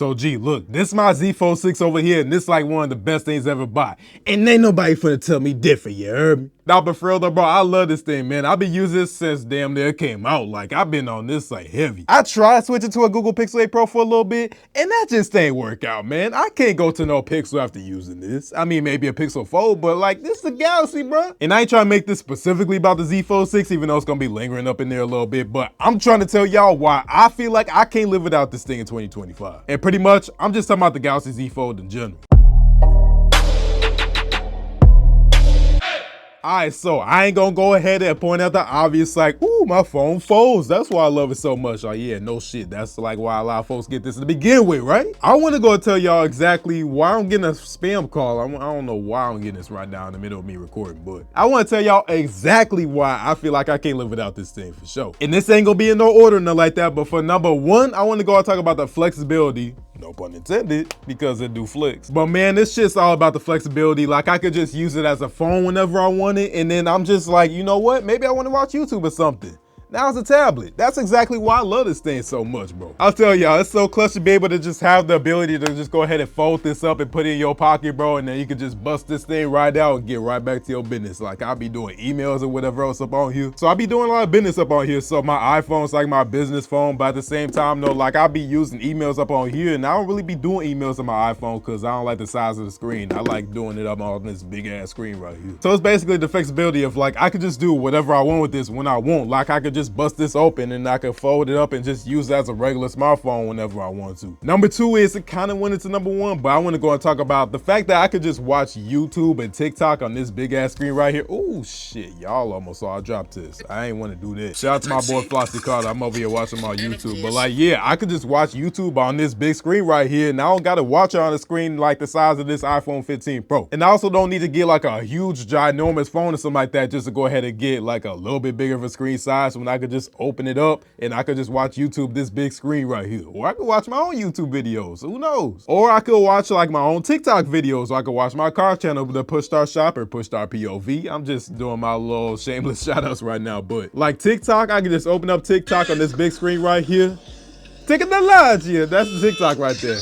So G, look, this is my Z Fold6 over here, and this is like one of the best things ever bought. And ain't nobody finna tell me different, you heard me? Nah, but for real though, bro, I love this thing, man. I've been using this since damn near it came out. Like, I've been on this like heavy. I tried switching to a Google Pixel 8 Pro for a little bit, and that just ain't work out, man. I can't go to no Pixel after using this. I mean, maybe a Pixel Fold, but like, this is a Galaxy, bro. And I ain't trying to make this specifically about the Z Fold6, even though it's gonna be lingering up in there a little bit, but I'm trying to tell y'all why I feel like I can't live without this thing in 2025. And pretty much, I'm just talking about the Galaxy Z Fold in general. Alright, so I ain't gonna go ahead and point out the obvious, like, ooh, my phone folds. That's why I love it so much. Like, yeah, no shit. That's like why a lot of folks get this to begin with, right? I want to go tell y'all exactly why I'm getting a spam call. I don't know why I'm getting this right now in the middle of me recording, but I want to tell y'all exactly why I feel like I can't live without this thing for sure. And this ain't gonna be in no order, nothing like that, but for number one, I want to go and talk about the flexibility. No pun intended, because it do flex. But man, this shit's all about the flexibility. Like, I could just use it as a phone whenever I want it, and then I'm just like, you know what? Maybe I want to watch YouTube or something. Now it's a tablet. That's exactly why I love this thing so much, bro. I'll tell y'all, it's so clutch to be able to just have the ability to just go ahead and fold this up and put it in your pocket, bro, and then you can just bust this thing right out and get right back to your business. Like, I'll be doing emails or whatever else up on here. So I'll be doing a lot of business up on here. So my iPhone's like my business phone, but at the same time, though, like, I'll be using emails up on here, and I don't really be doing emails on my iPhone because I don't like the size of the screen. I like doing it up on this big ass screen right here. So it's basically the flexibility of, like, I could just do whatever I want with this when I want. Like, I could just bust this open and I can fold it up and just use it as a regular smartphone whenever I want to. Number two is, it kind of went into number one, but I want to go and talk about the fact that I could just watch YouTube and TikTok on this big ass screen right here. Oh shit, y'all almost saw I dropped this. I ain't want to do this. Shout out to my boy Flossie Carter. I'm over here watching my YouTube, but like, yeah, I could just watch YouTube on this big screen right here, and I don't got to watch it on a screen like the size of this iPhone 15 Pro. And I also don't need to get like a huge ginormous phone or something like that just to go ahead and get like a little bit bigger of a screen size when I could just open it up and I could just watch YouTube this big screen right here. Or I could watch my own YouTube videos, who knows? Or I could watch like my own TikTok videos, or I could watch my car channel with the Push Start Shop or Push Start POV. I'm just doing my little shameless shout outs right now, but like TikTok, I can just open up TikTok on this big screen right here. Technology, that's the TikTok right there.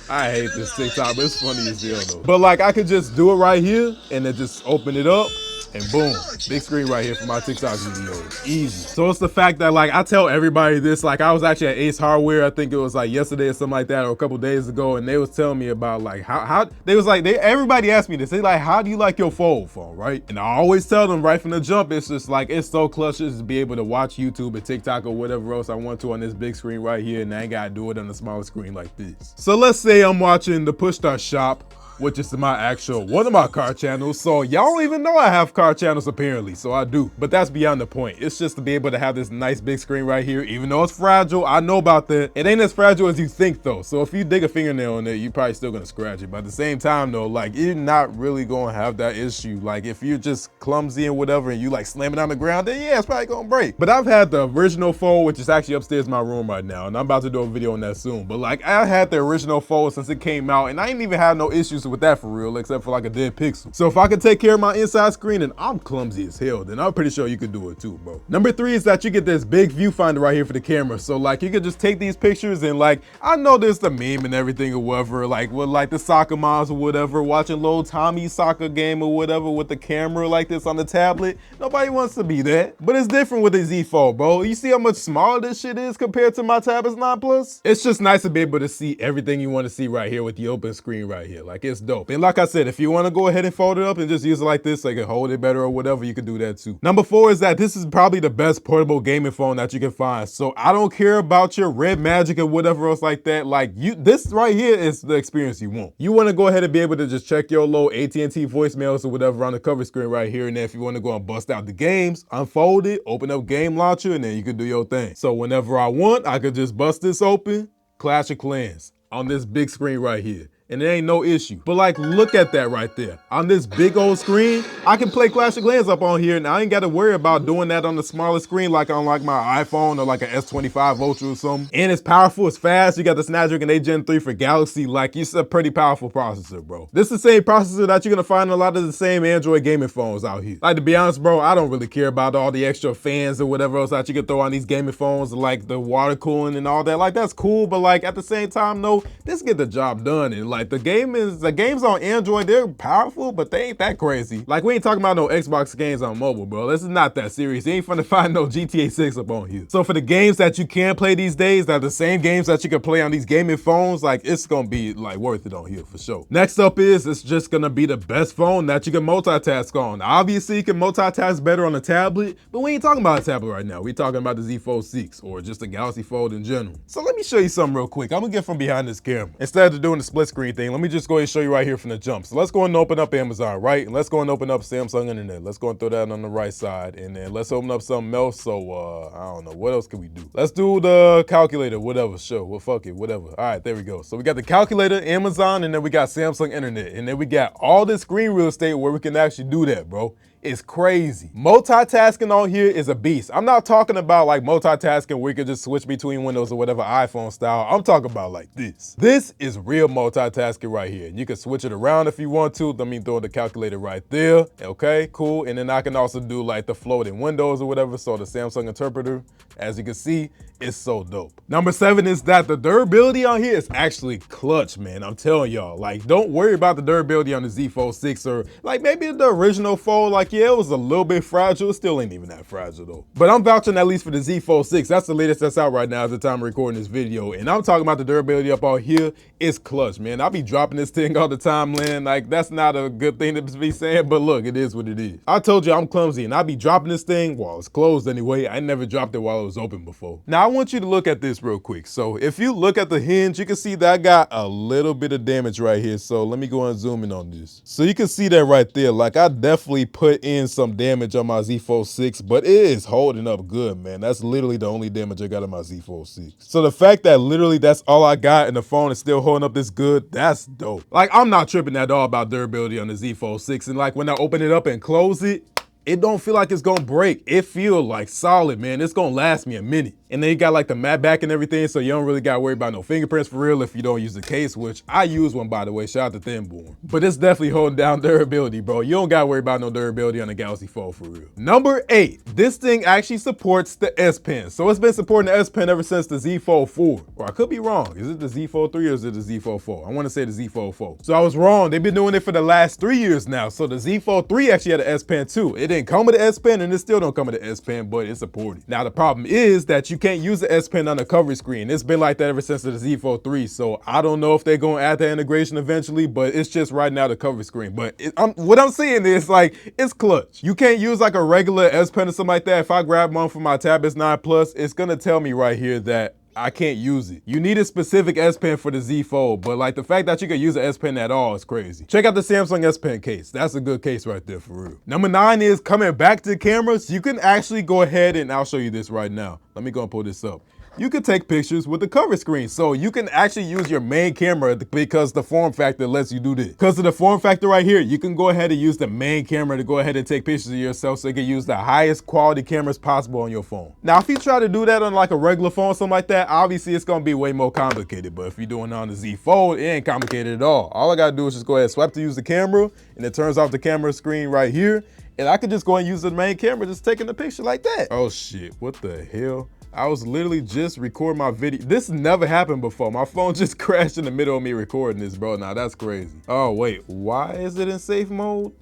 I hate this TikTok, but it's funny as hell though. But like, I could just do it right here and then just open it up. And boom, big screen right here for my TikTok videos. Easy. So it's the fact that, like, I tell everybody this, like, I was actually at Ace Hardware, I think it was like yesterday or something like that, or a couple days ago, and they was telling me about like how they was like, everybody asked me this, they like, how do you like your fold phone, right? And I always tell them right from the jump, it's just like, it's so clutch just to be able to watch YouTube and TikTok or whatever else I want to on this big screen right here, and I ain't gotta do it on a smaller screen like this. So let's say I'm watching the Push Start Shop, which is my actual one of my car channels. So y'all don't even know I have car channels apparently, so I do. But that's beyond the point. It's just to be able to have this nice big screen right here, even though it's fragile. I know about that. It ain't as fragile as you think though. So if you dig a fingernail in there, you're probably still gonna scratch it. But at the same time though, like, you're not really gonna have that issue. Like, if you're just clumsy and whatever and you like slam it on the ground, then yeah, it's probably gonna break. But I've had the original Fold, which is actually upstairs in my room right now, and I'm about to do a video on that soon. But like, I had the original Fold since it came out, and I ain't even had no issues with that for real, except for like a dead pixel. So if I could take care of my inside screen and I'm clumsy as hell, then I'm pretty sure you could do it too, bro. Number three is that you get this big viewfinder right here for the camera. So like, you could just take these pictures and like, I know there's the meme and everything or whatever, like with like the soccer moms or whatever, watching little Tommy's soccer game or whatever with the camera like this on the tablet. Nobody wants to be that, but it's different with the Z Fold, bro. You see how much smaller this shit is compared to my tablet's 9 Plus? It's just nice to be able to see everything you want to see right here with the open screen right here. Like, it's dope. And like I said, if you want to go ahead and fold it up and just use it like this so you can hold it better or whatever, you can do that too. Number four is that this is probably the best portable gaming phone that you can find. So I don't care about your Red Magic or whatever else like that. Like, this right here is the experience you want. You want to go ahead and be able to just check your little AT&T voicemails or whatever on the cover screen right here. And then if you want to go and bust out the games, unfold it, open up Game Launcher, and then you can do your thing. So whenever I want, I could just bust this open, Clash of Clans on this big screen right here. and it ain't no issue. But like, look at that right there. On this big old screen, I can play Clash of Clans up on here, and I ain't gotta worry about doing that on the smaller screen like on like my iPhone or like an S25 Ultra or something. And it's powerful, it's fast. You got the Snapdragon 8 Gen 3 for Galaxy. Like, it's a pretty powerful processor, bro. This is the same processor that you're gonna find in a lot of the same Android gaming phones out here. Like, to be honest, bro, I don't really care about all the extra fans or whatever else that you can throw on these gaming phones, like the water cooling and all that. Like, that's cool, but like at the same time, no, this get the job done. And like the games on Android, they're powerful, but they ain't that crazy. Like, we ain't talking about no Xbox games on mobile, bro. This is not that serious. You ain't finna find no GTA 6 up on here. So for the games that you can play these days, that the same games that you can play on these gaming phones, like it's gonna be like worth it on here for sure. Next up is, it's just gonna be the best phone that you can multitask on. Obviously, you can multitask better on a tablet, but we ain't talking about a tablet right now. We talking about the Z Fold6 or just the Galaxy Fold in general. So let me show you something real quick. I'm gonna get from behind this camera. Instead of doing the split screen thing, let me just go ahead and show you right here from the jump. So let's go and open up Amazon, right? And let's go and open up Samsung Internet. Let's go and throw that on the right side. And then let's open up something else. So I don't know, what else can we do? Let's do the calculator, whatever, sure. Well, fuck it, whatever. All right, there we go. So we got the calculator, Amazon, and then we got Samsung Internet. And then we got all this screen real estate where we can actually do that, bro. It's crazy. Multitasking on here is a beast. I'm not talking about like multitasking where you can just switch between windows or whatever, iPhone style. I'm talking about like this. This is real multitasking right here. You can switch it around if you want to. Let me throw the calculator right there. Okay, cool. And then I can also do like the floating windows or whatever. So the Samsung interpreter, as you can see, it's so dope. Number 7 is that the durability on here is actually clutch, man. I'm telling y'all, like, don't worry about the durability on the Z Fold 6 or like maybe the original Fold. Like, yeah, it was a little bit fragile. It still ain't even that fragile though. But I'm vouching at least for the Z Fold 6. That's the latest that's out right now at the time of recording this video. And I'm talking about the durability up on here. It's clutch, man. I be dropping this thing all the time, man. Like, that's not a good thing to be saying, but look, it is what it is. I told you I'm clumsy and I be dropping this thing while it's closed anyway. I never dropped it while it was open before. Now, I want you to look at this real quick. So if you look at the hinge, you can see that I got a little bit of damage right here. So let me go and zoom in on this. So you can see that right there. Like, I definitely put in some damage on my Z Fold 6, but it is holding up good, man. That's literally the only damage I got on my Z Fold 6. So the fact that literally that's all I got and the phone is still holding up this good, that's dope. Like, I'm not tripping at all about durability on the Z Fold 6. And like, when I open it up and close it, it don't feel like it's gonna break. It feel like solid, man. It's gonna last me a minute. And then you got like the matte back and everything, so you don't really gotta worry about no fingerprints for real if you don't use the case, which I use one, by the way. Shout out to Thinborn. But it's definitely holding down durability, bro. You don't gotta worry about no durability on the Galaxy Fold for real. Number 8, this thing actually supports the S Pen. So it's been supporting the S Pen ever since the Z Fold 4. Or I could be wrong. Is it the Z Fold 3 or is it the Z Fold 4? I wanna say the Z Fold 4. So I was wrong. They've been doing it for the last 3 years now. So the Z Fold 3 actually had an S Pen too. It didn't come with the S Pen and it still don't come with the S Pen, but it's supported. Now the problem is that you can't use the S Pen on the cover screen. It's been like that ever since the Z Fold 3. So I don't know if they're going to add that integration eventually, but it's just right now the cover screen. But what I'm seeing is like, it's clutch. You can't use like a regular S Pen or something like that. If I grab one for my Tab S9 Plus, it's going to tell me right here that I can't use it. You need a specific S Pen for the Z Fold, but like the fact that you can use an S Pen at all is crazy. Check out the Samsung S Pen case. That's a good case right there for real. Number 9 is coming back to cameras. You can actually go ahead and I'll show you this right now. Let me go and pull this up. You can take pictures with the cover screen. So you can actually use your main camera because the form factor lets you do this. Because of the form factor right here, you can go ahead and use the main camera to go ahead and take pictures of yourself so you can use the highest quality cameras possible on your phone. Now, if you try to do that on like a regular phone or something like that, obviously it's gonna be way more complicated. But if you're doing it on the Z Fold, it ain't complicated at all. All I gotta do is just go ahead and swipe to use the camera and it turns off the camera screen right here. And I could just go and use the main camera just taking the picture like that. Oh shit, what the hell? I was literally just recording my video. This never happened before. My phone just crashed in the middle of me recording this, bro. Now that's crazy. Oh wait, why is it in safe mode?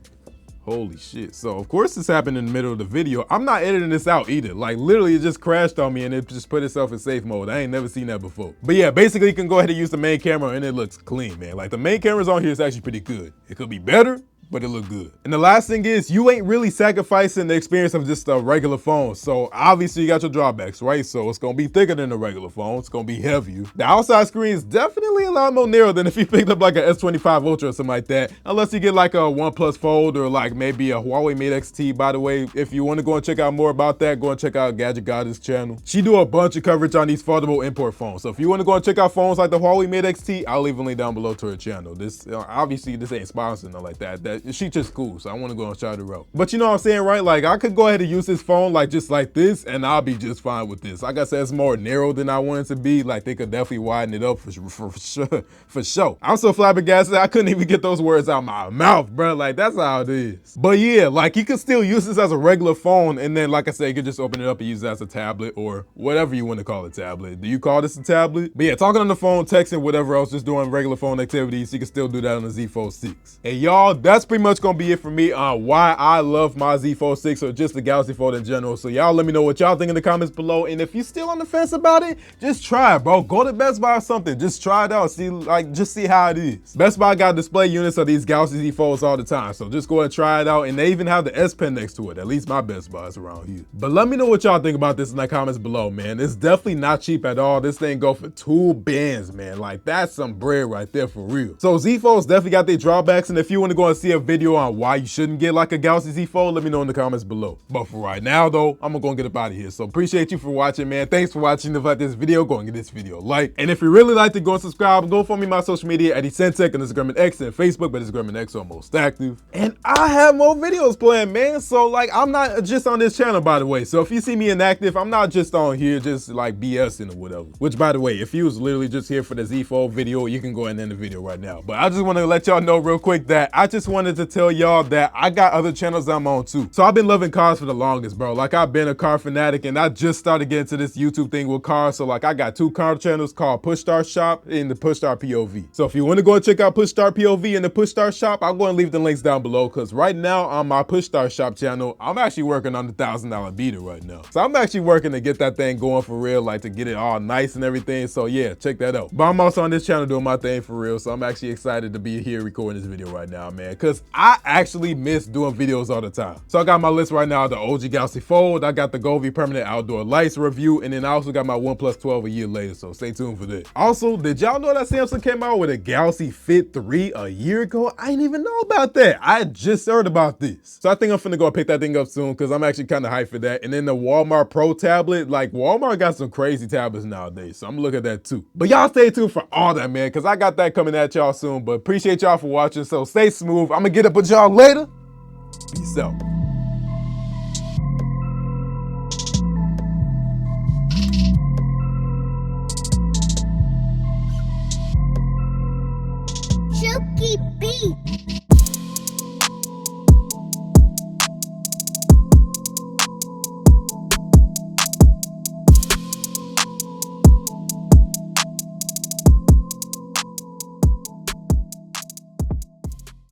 Holy shit. So of course this happened in the middle of the video. I'm not editing this out either. Like literally it just crashed on me and it just put itself in safe mode. I ain't never seen that before. But yeah, basically you can go ahead and use the main camera and it looks clean, man. Like the main cameras on here is actually pretty good. It could be better, but it looked good. And the last thing is, you ain't really sacrificing the experience of just a regular phone. So obviously you got your drawbacks, right? So it's gonna be thicker than a regular phone. It's gonna be heavier. The outside screen is definitely a lot more narrow than if you picked up like an S25 Ultra or something like that. Unless you get like a OnePlus Fold or like maybe a Huawei Mate XT. By the way, if you want to go and check out more about that, go and check out Gadget Goddess channel. She do a bunch of coverage on these foldable import phones. So if you want to go and check out phones like the Huawei Mate XT, I'll leave a link down below to her channel. This obviously this ain't sponsored or like that. She just cool, so I want to go and shout her out. But you know what I'm saying, right? Like I could go ahead and use this phone like just like this, and I'll be just fine with this. Like I said, it's more narrow than I want it to be. Like they could definitely widen it up for sure. For sure. I'm so flabbergasted I couldn't even get those words out my mouth, bro. Like that's how it is. But yeah, like you could still use this as a regular phone, and then like I said, you could just open it up and use it as a tablet or whatever you want to call a tablet. Do you call this a tablet? But yeah, talking on the phone, texting, whatever else, just doing regular phone activities, you can still do that on the Z Fold 6. And y'all, that's pretty much gonna be it for me on why I love my Z Fold 6 or just the Galaxy Fold in general. So y'all let me know what y'all think in the comments below. And if you're still on the fence about it, just try it, bro. Go to Best Buy or something. Just try it out. See, like, just see how it is. Best Buy got display units of these Galaxy Z Folds all the time. So just go ahead and try it out. And they even have the S Pen next to it. At least my Best Buy is around here. But let me know what y'all think about this in the comments below, man. It's definitely not cheap at all. This thing go for 2 bands, man. Like, that's some bread right there for real. So Z Folds definitely got their drawbacks. And if you want to go and see a video on why you shouldn't get like a Galaxy Z Fold, let me know in the comments below. But for right now, though, I'm gonna go and get up out of here. So appreciate you for watching, man. Thanks for watching. If you like this video, go and give this video a like. And if you really like to go and subscribe, go follow me on my social media at Eccentric on Instagram and X and Facebook, but Instagram and X are most active. And I have more videos planned, man. So like, I'm not just on this channel, by the way. So if you see me inactive, I'm not just on here just like BSing or whatever. Which, by the way, if you was literally just here for the Z Fold video, you can go and end the video right now. But I just want to let y'all know real quick that I just wanted to tell y'all that I got other channels I'm on too. So I've been loving cars for the longest, bro. Like I've been a car fanatic, and I just started getting to this YouTube thing with cars. So like I got 2 car channels called Push Start Shop and the Push Start POV. So if you want to go and check out Push Start POV and the Push Start Shop, I'll go and leave the links down below, because right now on my Push Start Shop channel, I'm actually working on the $1,000 beater right now. So I'm actually working to get that thing going for real, like to get it all nice and everything. So yeah, check that out. But I'm also on this channel doing my thing for real. So I'm actually excited to be here recording this video right now, man, because I actually miss doing videos all the time. So I got my list right now, the OG Galaxy Fold, I got the Govee permanent outdoor lights review, and then I also got my OnePlus 12 a year later, so stay tuned for that. Also, did y'all know that Samsung came out with a Galaxy Fit 3 a year ago? I didn't even know about that. I just heard about this. So I think I'm finna go pick that thing up soon, because I'm actually kind of hyped for that. And then the Walmart Pro tablet, like Walmart got some crazy tablets nowadays, so I'm gonna look at that too. But y'all stay tuned for all that, man, because I got that coming at y'all soon. But appreciate y'all for watching, so stay smooth. I'm gonna get up with y'all later. Peace out. Chooky beat.